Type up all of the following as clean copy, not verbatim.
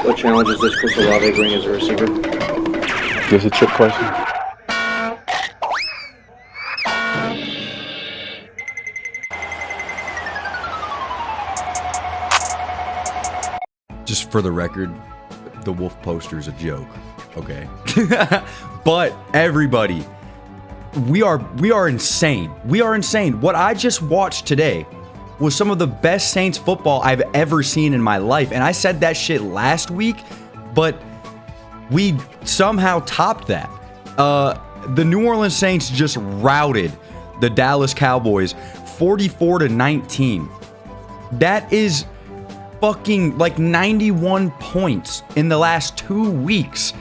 What challenges does Chris Olave bring as a receiver? Just a trick question. Just for the record, the wolf poster is a joke, okay? But everybody, we are insane. We are insane. What I just watched today was some of the best Saints football I've ever seen in my life. And I said that shit last week, but we somehow topped that. The New Orleans Saints just routed the Dallas Cowboys 44-19. That is fucking like 91 points in the last 2 weeks.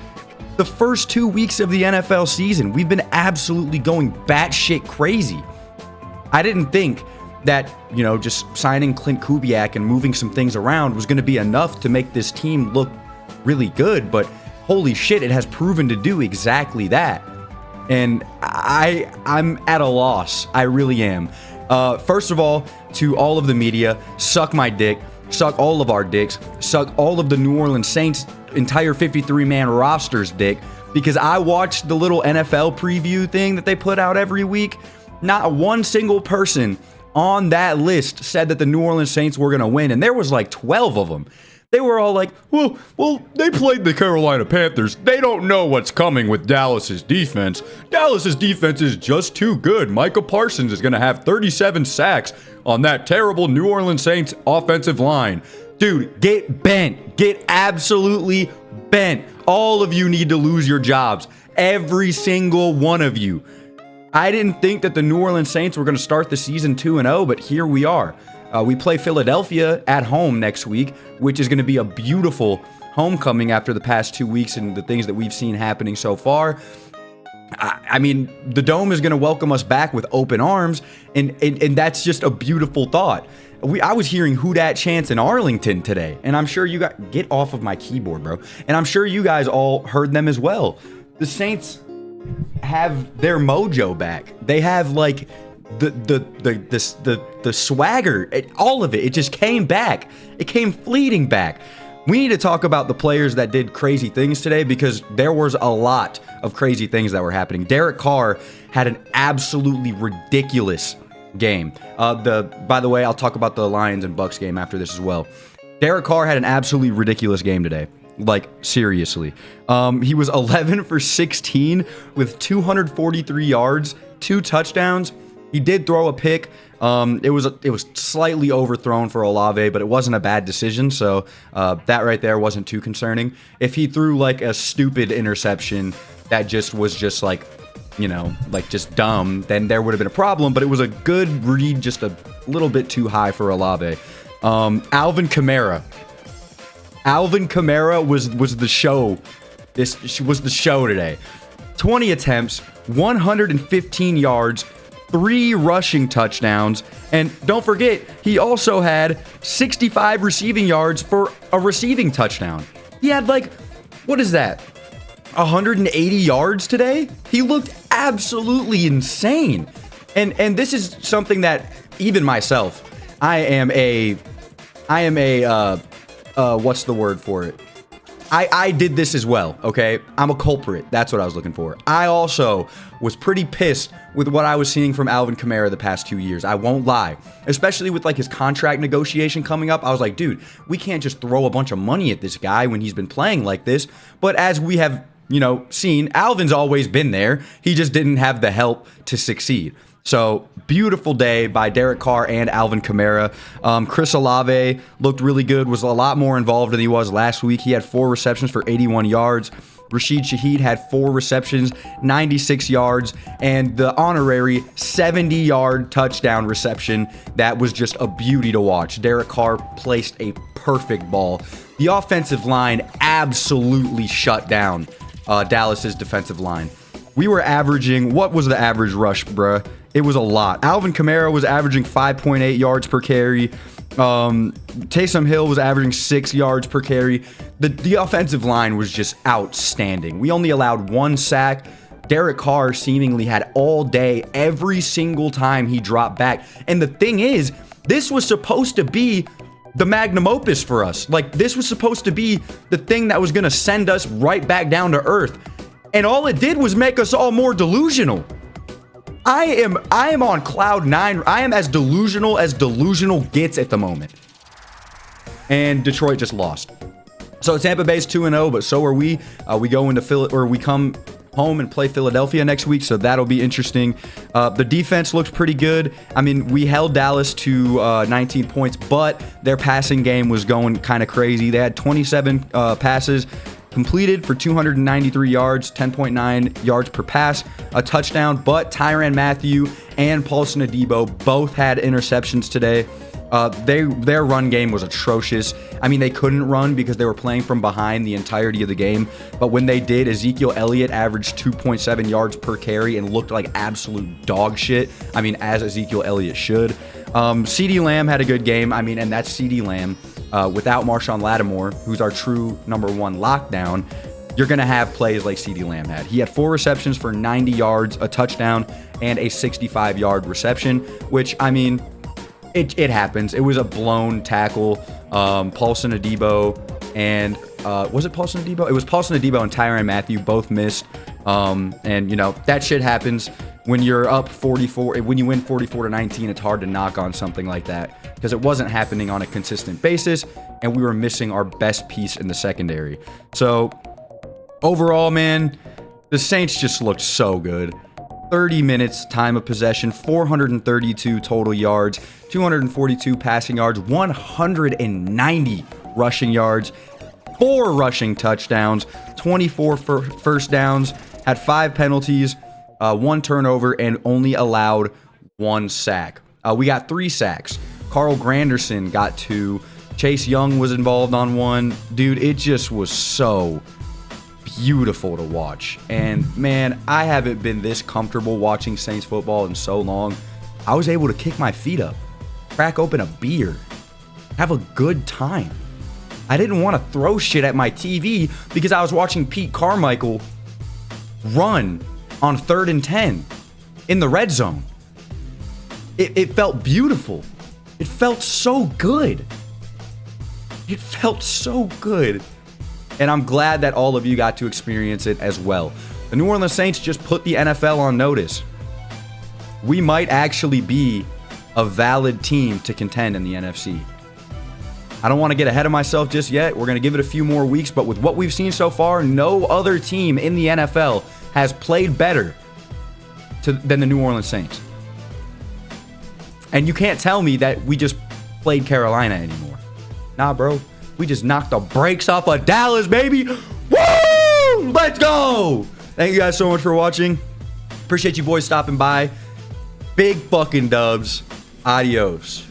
The first 2 weeks of the NFL season, we've been absolutely going batshit crazy. I didn't think that, just signing Clint Kubiak and moving some things around was going to be enough to make this team look really good, but holy shit, it has proven to do exactly that. And I'm at a loss. I really am. First of all, to all of the media, suck my dick. Suck all of our dicks, suck all of the New Orleans Saints' entire 53-man roster's dick, because I watched the little NFL preview thing that they put out every week. Not one single person on that list said that the New Orleans Saints were going to win, and there was like 12 of them. They were all like, well, they played the Carolina Panthers. They don't know what's coming with Dallas's defense. Dallas's defense is just too good. Micah Parsons is going to have 37 sacks on that terrible New Orleans Saints offensive line. Dude, get bent. Get absolutely bent. All of you need to lose your jobs. Every single one of you. I didn't think that the New Orleans Saints were going to start the season 2-0, but here we are. We play Philadelphia at home next week, which is going to be a beautiful homecoming after the past 2 weeks and the things that we've seen happening so far. I mean, the Dome is going to welcome us back with open arms, and that's just a beautiful thought. I was hearing WHODAT chants in Arlington today, and I'm sure you guys... Get off of my keyboard, bro. And I'm sure you guys all heard them as well. The Saints have their mojo back. They have, like... the swagger, all of it just came back. It came fleeting back. We need to talk about the players that did crazy things today, because there was a lot of crazy things that were happening. Derek Carr had an absolutely ridiculous game. By the way, I'll talk about the Lions and Bucks game after this as well. Derek Carr had an absolutely ridiculous game today. Like, seriously. He was 11 for 16 with 243 yards, 2 touchdowns. He did throw a pick. It was slightly overthrown for Olave, but it wasn't a bad decision, so that right there wasn't too concerning. If he threw like a stupid interception that was just like just dumb, then there would have been a problem, but it was a good read, just a little bit too high for Olave. Alvin Kamara. Alvin Kamara was the show. This was the show today. 20 attempts, 115 yards, 3 rushing touchdowns, and don't forget, he also had 65 receiving yards for a receiving touchdown. He had what is that, 180 yards today? He looked absolutely insane. And this is something that even myself, I am a what's the word for it? I did this as well, okay? I'm a culprit. That's what I was looking for. I also was pretty pissed with what I was seeing from Alvin Kamara the past 2 years. I won't lie. Especially with his contract negotiation coming up. I was like, dude, we can't just throw a bunch of money at this guy when he's been playing like this. But as we have, seen, Alvin's always been there. He just didn't have the help to succeed. So, beautiful day by Derek Carr and Alvin Kamara. Chris Olave looked really good, was a lot more involved than he was last week. He had 4 receptions for 81 yards. Rashid Shaheed had 4 receptions, 96 yards, and the honorary 70-yard touchdown reception. That was just a beauty to watch. Derek Carr placed a perfect ball. The offensive line absolutely shut down Dallas's defensive line. We were averaging, what was the average rush, bruh? It was a lot. Alvin Kamara was averaging 5.8 yards per carry. Taysom Hill was averaging 6 yards per carry. The offensive line was just outstanding. We only allowed 1 sack. Derek Carr seemingly had all day, every single time he dropped back. And the thing is, this was supposed to be the magnum opus for us. Like, this was supposed to be the thing that was going to send us right back down to earth. And all it did was make us all more delusional. I am on cloud nine. I am as delusional gets at the moment. And Detroit just lost. So Tampa Bay's 2-0, but so are we. We go into we come home and play Philadelphia next week, so that'll be interesting. The defense looked pretty good. I mean, we held Dallas to 19 points, but their passing game was going kind of crazy. They had 27 passes completed for 293 yards, 10.9 yards per pass, a touchdown, but Tyrann Mathieu and Paulson Adebo both had interceptions today. Their run game was atrocious. I mean, they couldn't run because they were playing from behind the entirety of the game. But when they did, Ezekiel Elliott averaged 2.7 yards per carry and looked like absolute dog shit. I mean, as Ezekiel Elliott should. CeeDee Lamb had a good game. I mean, and that's CeeDee Lamb. Without Marshawn Lattimore, who's our true number one lockdown, you're going to have plays like CeeDee Lamb had. He had 4 receptions for 90 yards, a touchdown, and a 65-yard reception, which, I mean, it happens. It was a blown tackle. Paulson Adebo and was it Paulson Adebo? It was Paulson Adebo and Tyrann Mathieu both missed. And you know, that shit happens when you're up 44. When you win 44-19, it's hard to knock on something like that because it wasn't happening on a consistent basis, and we were missing our best piece in the secondary. So overall, man, the Saints just looked so good. 30 minutes time of possession, 432 total yards, 242 passing yards, 190 rushing yards, 4 rushing touchdowns, 24 first downs, had 5 penalties, 1 turnover, and only allowed 1 sack. We got 3 sacks. Carl Granderson got 2. Chase Young was involved on 1. Dude, it just was so beautiful to watch. And man, I haven't been this comfortable watching Saints football in so long. I was able to kick my feet up, crack open a beer, have a good time. I didn't want to throw shit at my TV because I was watching Pete Carmichael run on 3rd and 10 in the red zone. It felt beautiful. It felt so good. It felt so good. And I'm glad that all of you got to experience it as well. The New Orleans Saints just put the NFL on notice. We might actually be a valid team to contend in the NFC. I don't want to get ahead of myself just yet. We're going to give it a few more weeks, but with what we've seen so far, no other team in the NFL has played better than the New Orleans Saints. And you can't tell me that we just played Carolina anymore. Nah, bro. We just knocked the brakes off of Dallas, baby. Woo! Let's go! Thank you guys so much for watching. Appreciate you boys stopping by. Big fucking dubs. Adios.